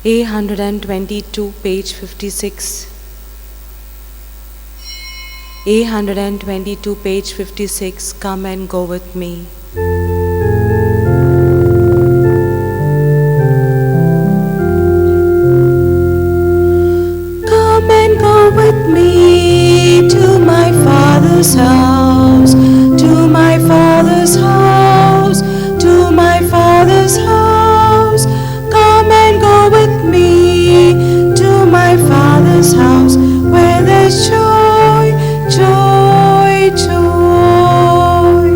A122, page 56. A122, page 56. Come and go with me. Come and go with me to my Father's house, to my Father's house, to my Father's house. Come and go with me to my Father's house, where there's joy, joy, joy.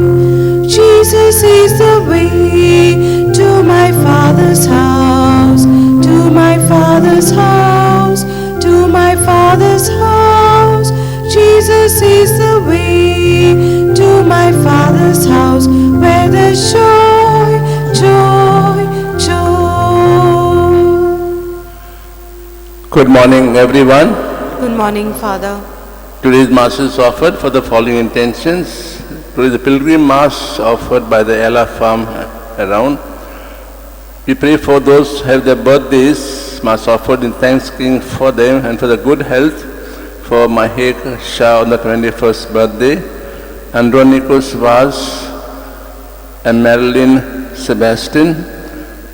Jesus is the way to my Father's house, to my Father's house, to my Father's house. Jesus is the way to my Father's house, where there's joy, joy, joy. Good morning, everyone. Good morning, Father. Today's Mass is offered for the following intentions. Today is the pilgrim Mass offered by the Ella farm around. We pray for those who have their birthdays. Mass offered in thanksgiving for them and for the good health for Mahek Shah on the 21st birthday, Andronicus Vaz and Marilyn Sebastian.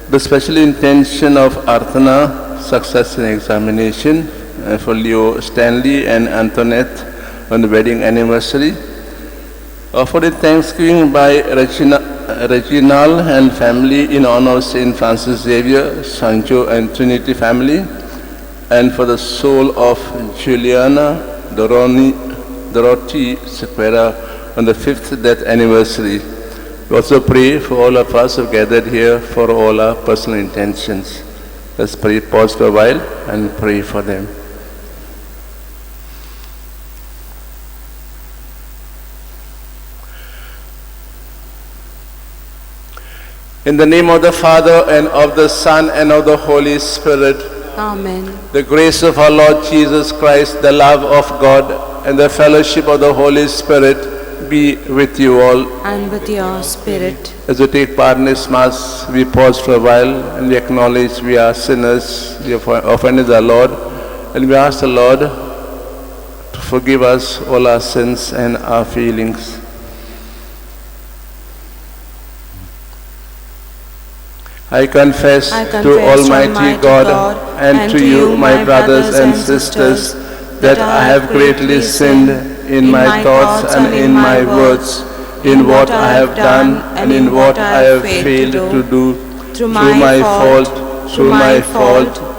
The special intention of Arthana, success in examination, for Leo Stanley and Antoinette on the wedding anniversary. Offered in thanksgiving by Reginald and family in honor of Saint Francis Xavier, Sancho and Trinity family, and for the soul of Juliana Dorothy Sequeira on the 5th death anniversary. We also pray for all of us who gathered here for all our personal intentions. Let's pray, pause for a while and pray for them. In the name of the Father, and of the Son, and of the Holy Spirit. Amen. The grace of our Lord Jesus Christ, the love of God, and the fellowship of the Holy Spirit be with you all. And with your spirit. As we take part in this Mass, we pause for a while and we acknowledge we are sinners, we have offended the Lord, and we ask the Lord to forgive us all our sins and our feelings. I confess to Almighty God and to you, my brothers and sisters, that I have greatly sinned in my thoughts and in my words, in what I have done and in what I have failed to do, through my fault,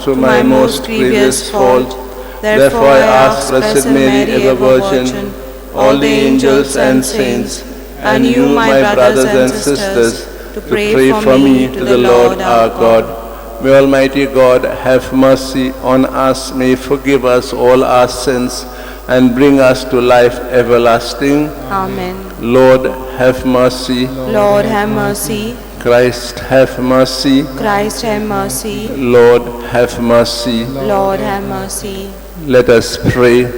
through my most grievous fault. Therefore I ask Blessed Mary, ever Virgin, all the angels and saints, and you, my brothers and sisters, to pray for me to the Lord our God. May Almighty God have mercy on us, may forgive us all our sins, and bring us to life everlasting. Amen. Lord, have mercy. Lord, have mercy. Christ, have mercy. Christ, have mercy. Lord, have mercy. Lord, have mercy. Let us pray.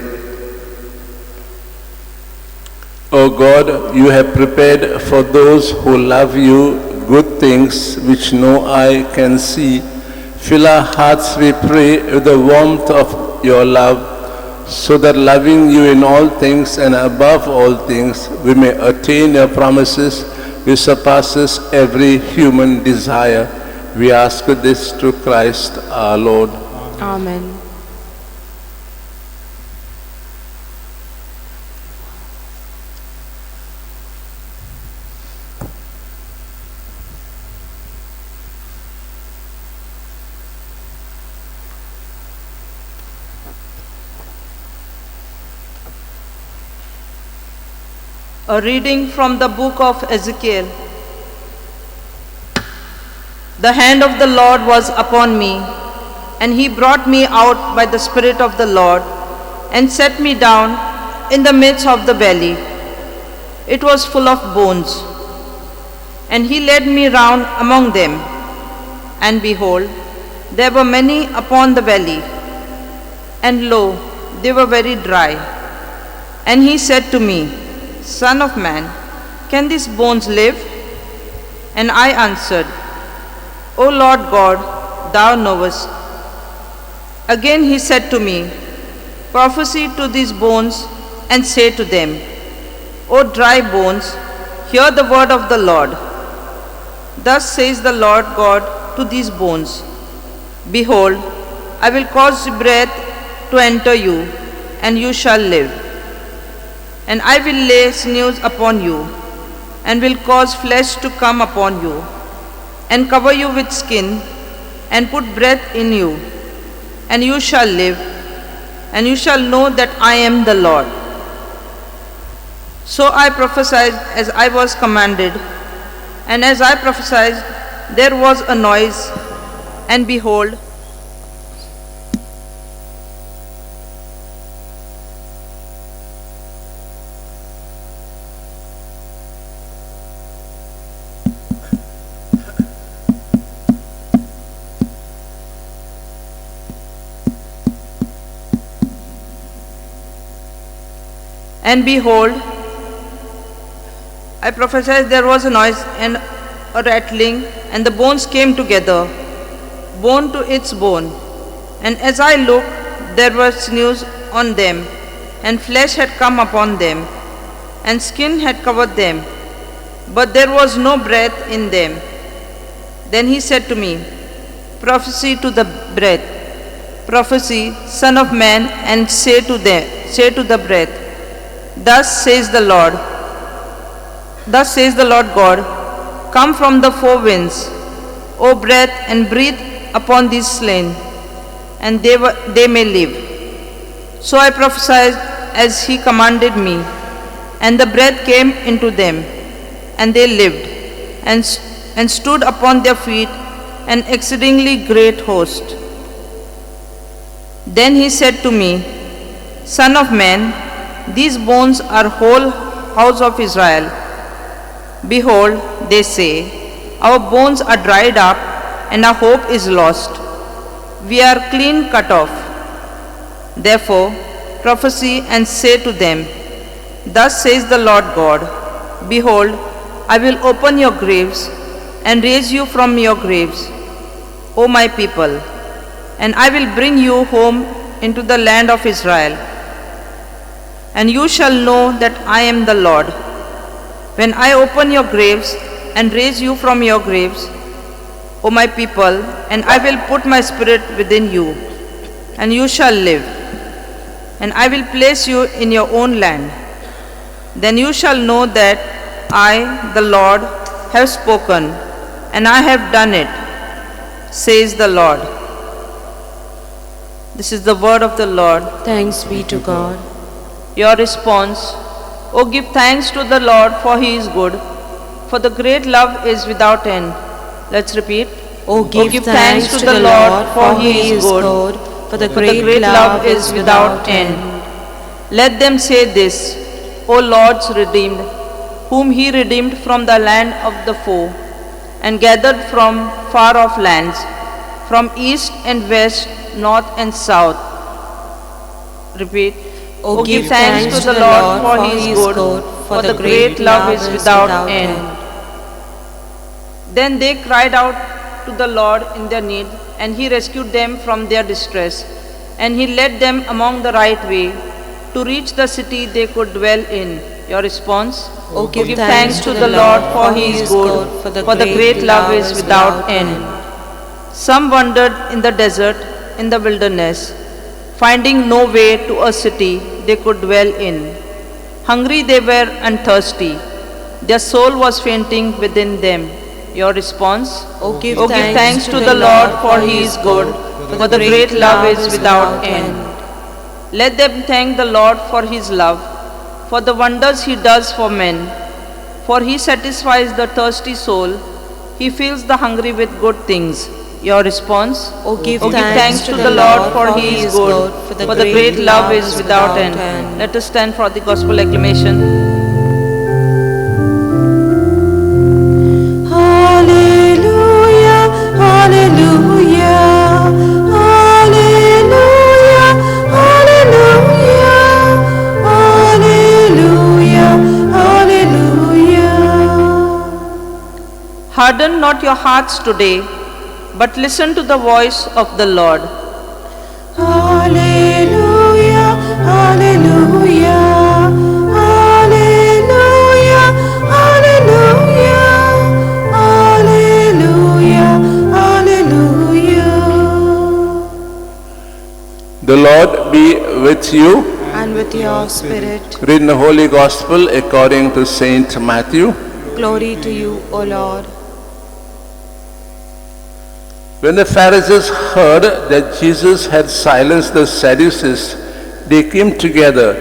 O God, you have prepared for those who love you good things which no eye can see. Fill our hearts, we pray, with the warmth of your love, so that loving you in all things and above all things, we may attain your promises which surpasses every human desire. We ask this through Christ our Lord. Amen. A reading from the book of Ezekiel. The hand of the Lord was upon me, and he brought me out by the Spirit of the Lord, and set me down in the midst of the valley. It was full of bones. And he led me round among them, and behold, there were many upon the valley, and lo, they were very dry. And he said to me, Son of man, can these bones live? And I answered, O Lord God, thou knowest. Again he said to me, prophesy to these bones and say to them, O dry bones, hear the word of the Lord. Thus says the Lord God to these bones, behold, I will cause breath to enter you, and you shall live. And I will lay sinews upon you, and will cause flesh to come upon you, and cover you with skin, and put breath in you, and you shall live, and you shall know that I am the Lord. So I prophesied as I was commanded, and as I prophesied, there was a noise, and behold, I prophesied, there was a noise and a rattling, and the bones came together, bone to its bone. And as I looked, there were sinews on them, and flesh had come upon them, and skin had covered them, but there was no breath in them. Then he said to me, prophesy to the breath, prophesy, Son of man, and say to the breath, Thus says the Lord God, come from the four winds, O breath, and breathe upon these slain, and they may live. So I prophesied as he commanded me, and the breath came into them, and they lived, and stood upon their feet, an exceedingly great host. Then he said to me, Son of man, these bones are whole house of Israel. Behold, they say, our bones are dried up, and our hope is lost. We are clean cut off. Therefore, prophesy and say to them, Thus says the Lord God, behold, I will open your graves, and raise you from your graves, O my people, and I will bring you home into the land of Israel. And you shall know that I am the Lord, when I open your graves and raise you from your graves, O my people, and I will put my spirit within you, and you shall live, and I will place you in your own land. Then you shall know that I, the Lord, have spoken, and I have done it, says the Lord. This is the word of the Lord. Thanks be to God. Your response, O give thanks to the Lord, for he is good, for the great love is without end. Let's repeat. O give thanks to the Lord, for he is good, for the great love is without end. Let them say this, O Lord's redeemed, whom he redeemed from the land of the foe, and gathered from far off lands, from east and west, north and south. Repeat. O give thanks to the Lord, for he is good, for the great love is without end. Then they cried out to the Lord in their need, and he rescued them from their distress, and he led them along the right way to reach the city they could dwell in. Your response? O give thanks to the Lord, for he is good, for the great love is without end. Some wandered in the desert, in the wilderness, finding no way to a city they could dwell in. Hungry they were and thirsty. Their soul was fainting within them. Your response? O give thanks to the Lord, for he is good, for the great love is without end. Let them thank the Lord for his love, for the wonders he does for men. For he satisfies the thirsty soul, he fills the hungry with good things. Your response? O give thanks to the Lord, for he is good, for the great love is without end. Let us stand for the gospel acclamation. Hallelujah, hallelujah, hallelujah, hallelujah, hallelujah, hallelujah. Harden not your hearts today, but listen to the voice of the Lord. Hallelujah, hallelujah, hallelujah, hallelujah, hallelujah, hallelujah. The Lord be with you. And with your spirit, Read in the Holy Gospel according to Saint Matthew. glory to you, O Lord. When the Pharisees heard that Jesus had silenced the Sadducees, they came together,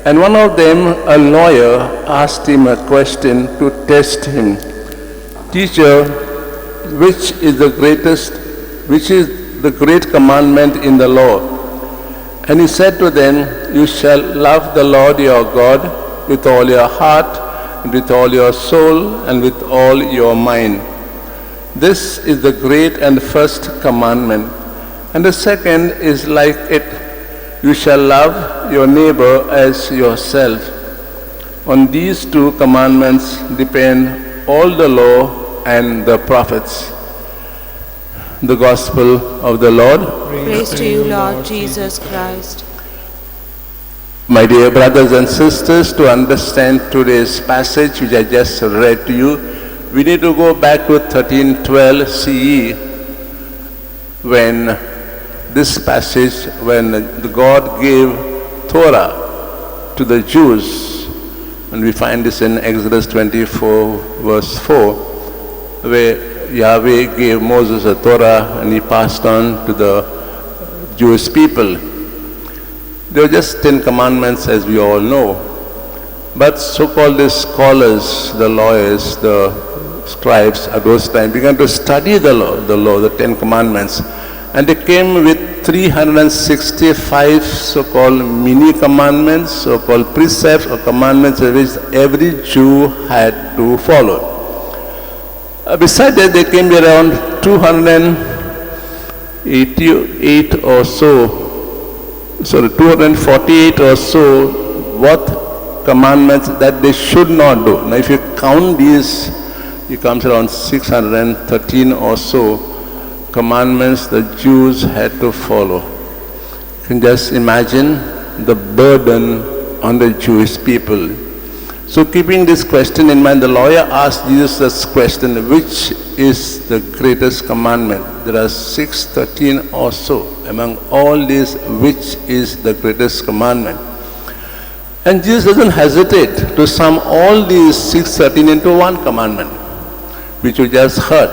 and one of them, a lawyer, asked him a question to test him. Teacher, which is the great commandment in the law? And he said to them, you shall love the Lord your God with all your heart, and with all your soul, and with all your mind. This is the great and first commandment. And the second is like it. You shall love your neighbor as yourself. On these two commandments depend all the law and the prophets. The Gospel of the Lord. Praise to you, Lord Jesus Christ. My dear brothers and sisters, to understand today's passage which I just read to you, we need to go back to 1312 CE, when this passage, when God gave Torah to the Jews, and we find this in Exodus 24 verse 4, where Yahweh gave Moses a Torah and he passed on to the Jewish people. They were just 10 commandments, as we all know. But so-called the scholars, the lawyers, the scribes at those times began to study the law, the 10 commandments. And they came with 365 so-called mini commandments, so-called precepts or commandments which every Jew had to follow. Besides that, they came around 248 or so, 248 or so, what commandments that they should not do. Now if you count these, it comes around 613 or so commandments the Jews had to follow. You can just imagine the burden on the Jewish people. So keeping this question in mind, the lawyer asked Jesus this question, which is the greatest commandment? There are 613 or so. Among all these, which is the greatest commandment? And Jesus doesn't hesitate to sum all these 613 into one commandment, which you just heard.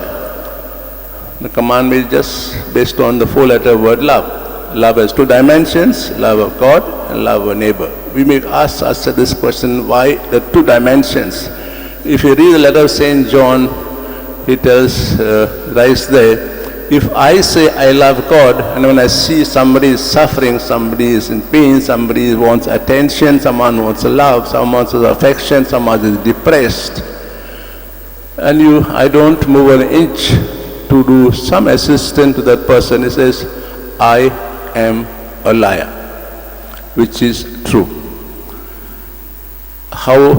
The commandment is just based on the four-letter word love. Love has two dimensions, love of God and love of neighbor. We may ask ourselves this question, why the two dimensions? If you read the letter of St. John, he tells, writes there, if I say I love God, and when I see somebody is suffering, somebody is in pain, somebody wants attention, someone wants love, someone wants affection, someone is depressed, and I don't move an inch to do some assistance to that person, he says, I am a liar, which is true. How,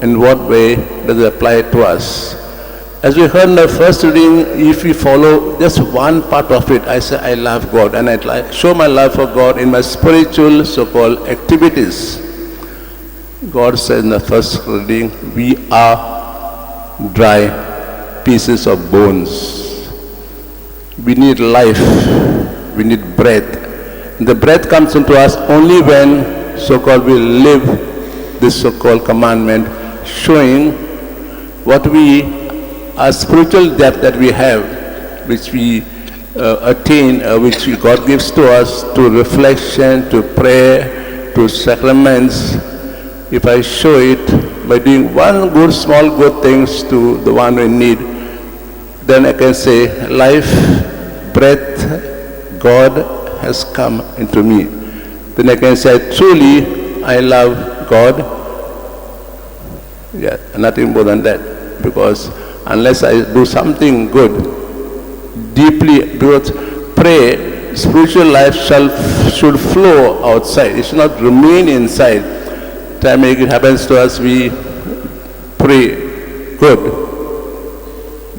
in what way does it apply to us? As we heard in the first reading, if we follow just one part of it, I say I love God, and I show my love for God in my spiritual so-called activities. God said in the first reading, we are dry pieces of bones. We need life, we need breath. The breath comes into us only when so-called we live this so-called commandment, showing what our spiritual depth that we have, which we attain, which God gives to us, to reflection, to prayer, to sacraments. If I show it by doing one good, small good things to the one in need, then I can say, life, breath, God has come into me. Then I can say, truly, I love God. Yeah, nothing more than that. Because unless I do something good, deeply, because pray, spiritual life should flow outside. It should not remain inside. Time it happens to us, we pray good,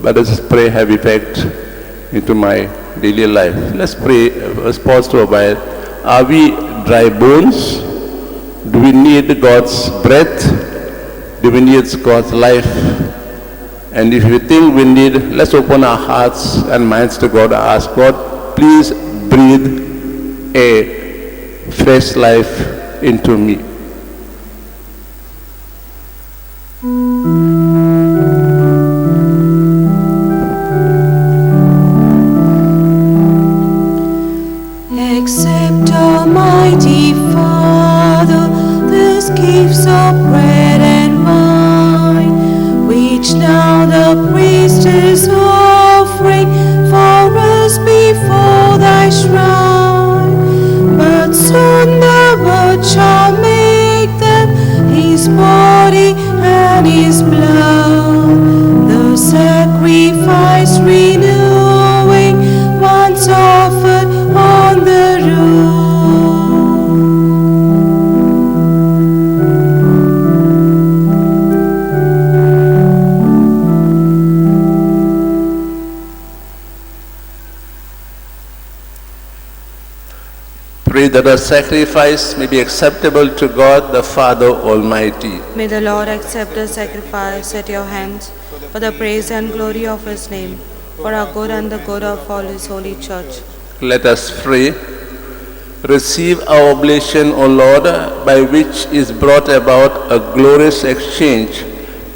but does this pray have effect into my daily life. Let's pray. Let's pause for a while. Are we dry bones? Do we need God's breath? Do we need God's life? And if you think we need, let's open our hearts and minds to God and ask God, please breathe a fresh life into me. Accept, Almighty Father, this gifts of bread and wine, which now the priest is offering for us before thy shrine. But soon the Word shall make them his body and his blood, the sacrifice renewing once offered on the rood. Pray that our sacrifice may be acceptable to God the Father Almighty. May the Lord accept the sacrifice at your hands for the praise and glory of his name, for our good and the good of all his holy church. Let us pray. Receive our oblation, O Lord, by which is brought about a glorious exchange,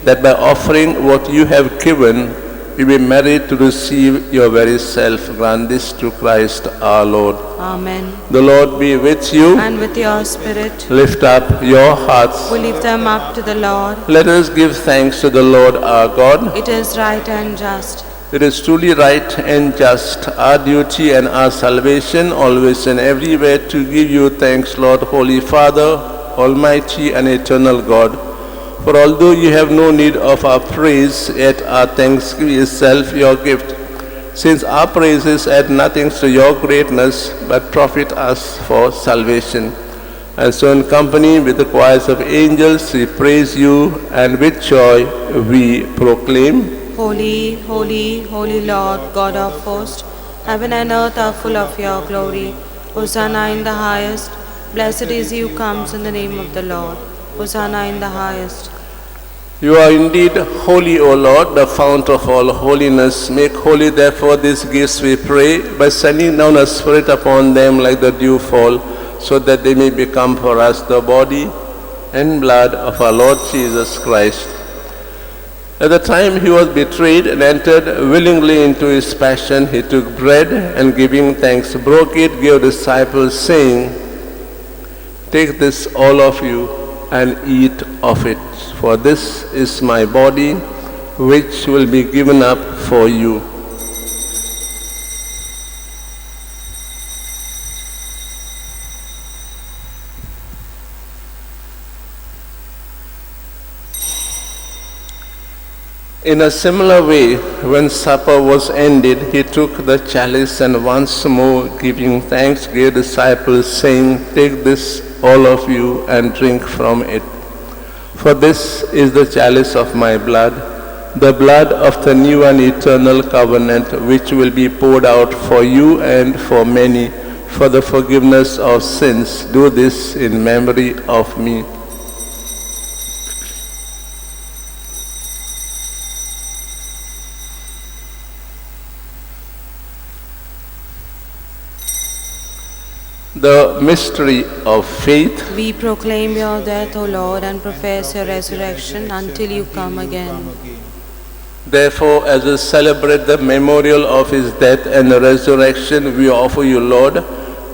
that by offering what you have given, we may merit to receive your very self. Grant this to Christ our Lord. Amen. The Lord be with you. And with your spirit, Lift up your hearts. we lift them up to the Lord. Let us give thanks to the Lord our God. It is right and just. It is truly right and just, our duty and our salvation, always and everywhere, to give you thanks, Lord, Holy Father, Almighty and eternal God. For although you have no need of our praise, yet our thanksgiving is itself your gift, since our praises add nothing to your greatness, but profit us for salvation. And so in company with the choirs of angels, we praise you, and with joy we proclaim, Holy, holy, holy Lord, God of hosts, heaven and earth are full of your glory. Hosanna in the highest. Blessed is he who comes in the name of the Lord. Hosanna in the highest. You are indeed holy, O Lord, the fount of all holiness. Make holy, therefore, these gifts, we pray, by sending down a Spirit upon them like the dew fall, so that they may become for us the body and blood of our Lord Jesus Christ. At the time he was betrayed and entered willingly into his passion, he took bread and giving thanks, broke it, gave disciples, saying, Take this, all of you, and eat of it, for this is my body, which will be given up for you. In a similar way, when supper was ended, he took the chalice and once more giving thanks, gave disciples, saying, Take this, all of you, and drink from it. For this is the chalice of my blood, the blood of the new and eternal covenant, which will be poured out for you and for many for the forgiveness of sins. Do this in memory of me. The mystery of faith. We proclaim your death, O Lord, and profess your resurrection until you come again. Therefore, as we celebrate the memorial of his death and resurrection, we offer you, Lord,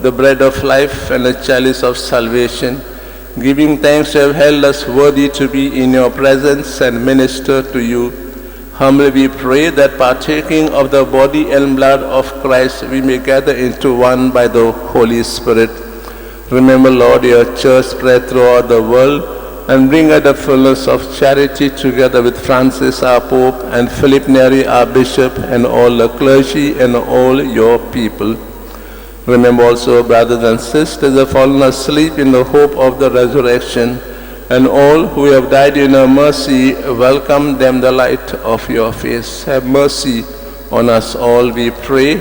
the bread of life and the chalice of salvation, giving thanks to have held us worthy to be in your presence and minister to you. Humbly we pray that partaking of the body and blood of Christ, we may gather into one by the Holy Spirit. Remember, Lord, your church spread throughout the world, and bring her the fullness of charity, together with Francis our Pope and Philip Neri our Bishop, and all the clergy and all your people. Remember also brothers and sisters who have fallen asleep in the hope of the resurrection, and all who have died in your mercy, welcome them the light of your face. Have mercy on us all, we pray,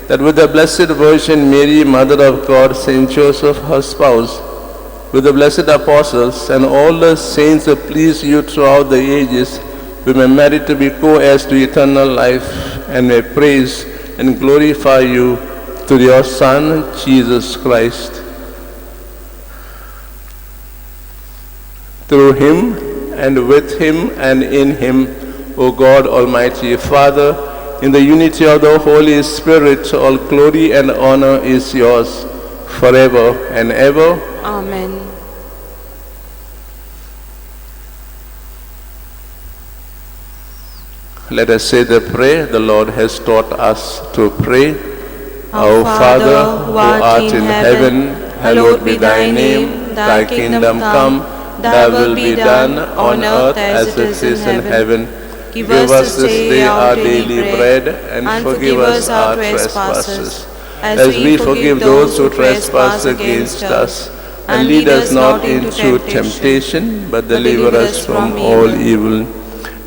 that with the Blessed Virgin Mary, Mother of God, Saint Joseph, her spouse, with the blessed apostles and all the saints who please you throughout the ages, we may merit to be co-heirs to eternal life and may praise and glorify you through your Son, Jesus Christ. Through him and with him and in him, O God, Almighty Father, in the unity of the Holy Spirit, all glory and honor is yours forever and ever. Amen. Let us say the prayer the Lord has taught us to pray. Our Father, who art in heaven, hallowed be thy name. Thy kingdom come, thy will be done on earth as it is in heaven. Give us this day our daily bread and forgive us our trespasses, as we forgive those who trespass against us. And lead us not into temptation, but deliver us from all evil.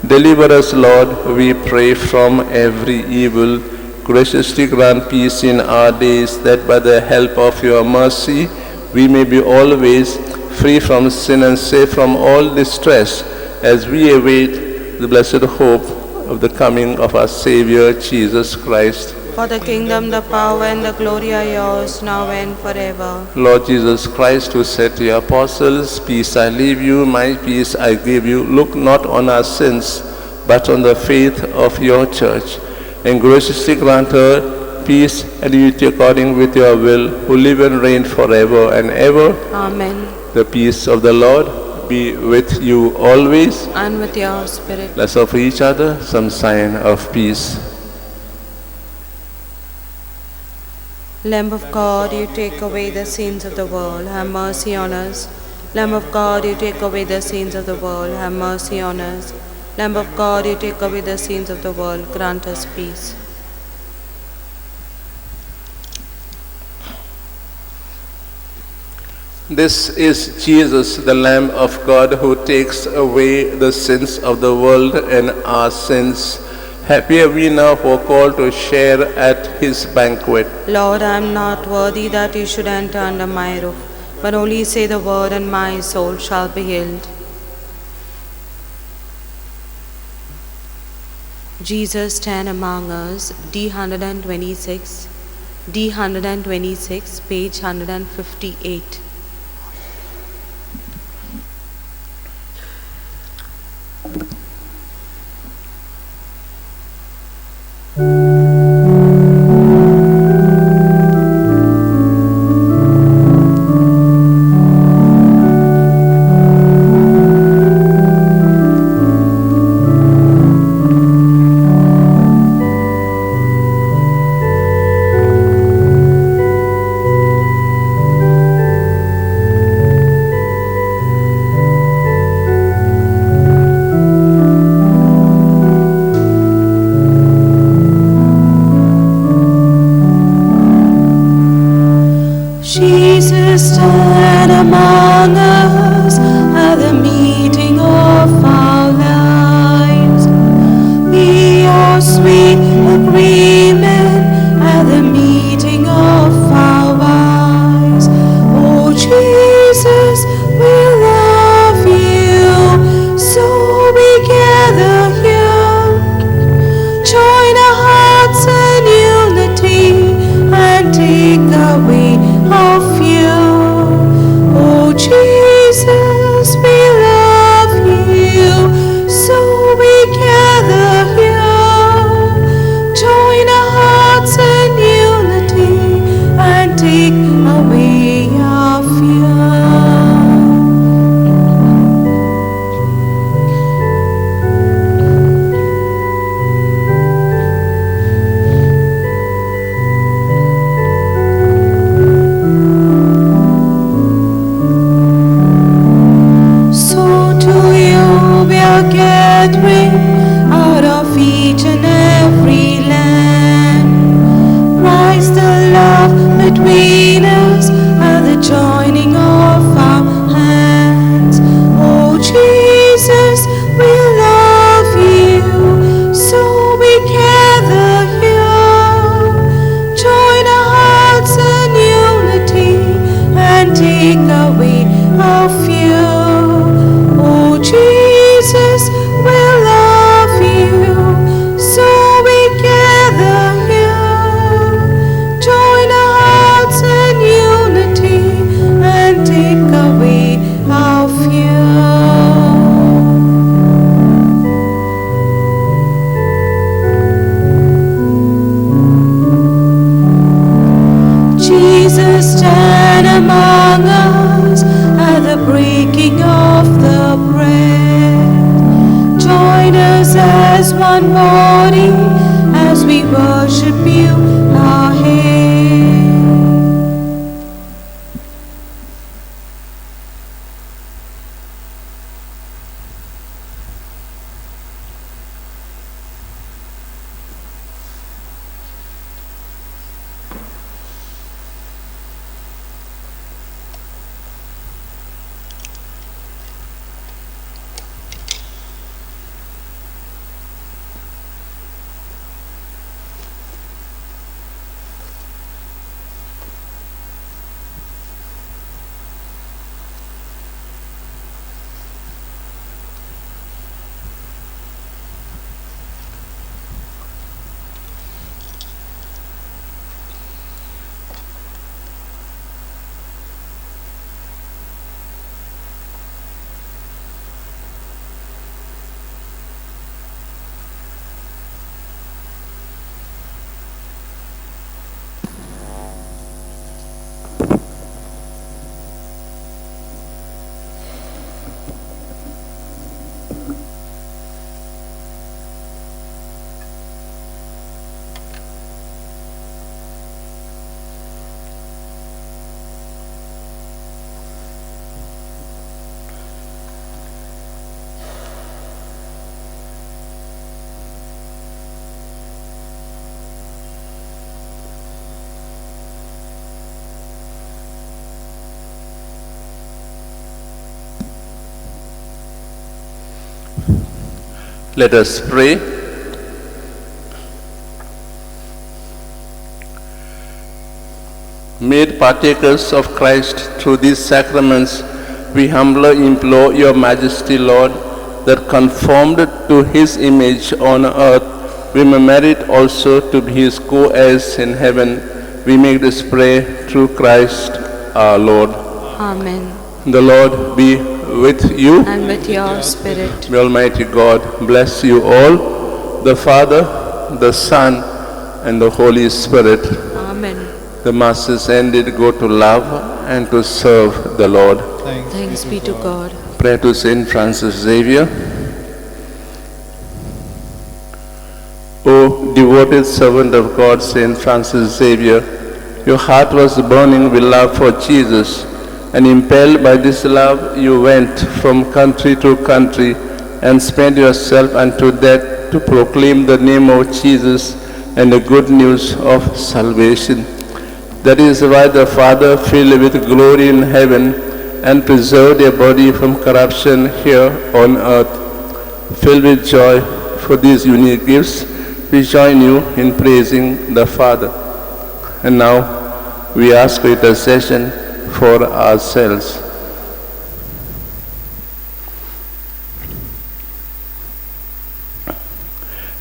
Deliver us, Lord, we pray, from every evil. Graciously grant peace in our days, that by the help of your mercy we may be always free from sin and safe from all distress, as we await the blessed hope of the coming of our Savior, Jesus Christ. For the kingdom, the power, and the glory are yours, now and forever. Lord Jesus Christ, who said to your apostles, peace I leave you, my peace I give you, look not on our sins, but on the faith of your church, and graciously grant her peace and unity according with your will, who live and reign forever and ever. Amen. The peace of the Lord be with you always. And with your spirit. Let's offer each other some sign of peace. Lamb of God, you take away the sins of the world, have mercy on us. Lamb of God, you take away the sins of the world, have mercy on us. Lamb of God, you take away the sins of the world, grant us peace. This is Jesus, the Lamb of God, who takes away the sins of the world and our sins. Happy are we now who are called to share at his banquet. Lord, I am not worthy that you should enter under my roof, but only say the word and my soul shall be healed. Jesus, stand among us, D126, D126, page 158. of the bread. Join us as one body as we worship you, our head. Let us pray. Made partakers of Christ through these sacraments, we humbly implore your majesty, Lord, that conformed to his image on earth, we may merit also to be his co-heirs in heaven. We make this prayer through Christ our Lord. Amen. The Lord be with you. And with your spirit. May Almighty God bless you all, the Father, the Son, and the Holy Spirit. Amen. The Mass is ended. Go to love and to serve the Lord. Thanks be to God. Pray to Saint Francis Xavier. O devoted servant of God, Saint Francis Xavier, your heart was burning with love for Jesus, and impelled by this love, you went from country to country and spent yourself unto death to proclaim the name of Jesus and the good news of salvation. That is why the Father, filled with glory in heaven, and preserved your body from corruption here on earth. Filled with joy for these unique gifts, we join you in praising the Father. And now we ask for intercession for ourselves.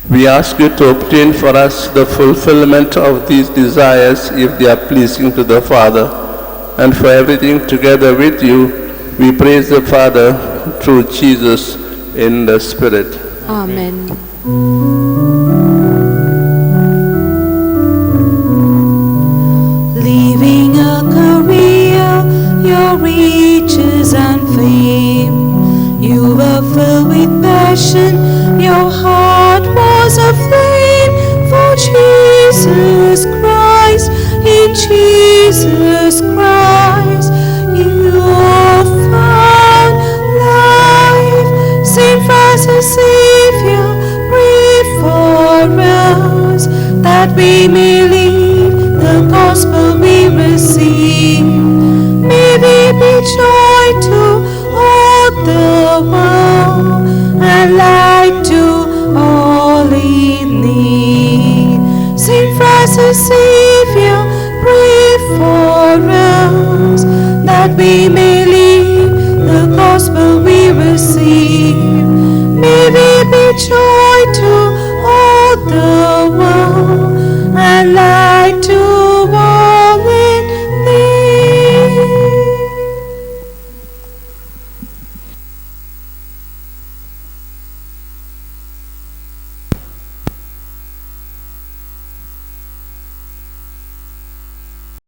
We ask you to obtain for us the fulfillment of these desires if they are pleasing to the Father, and for everything together with you, we praise the Father through Jesus in the Spirit. Amen. Leaving a career, your riches and fame, you were filled with passion, your heart was aflame for Jesus Christ. In Jesus Christ, you found life. Saint Francis Xavier, pray for us that we may live the gospel we receive. May we be joy to all the world and light to all in need. Saint Francis Xavier, pray for us that we may live the gospel we receive. May we be joy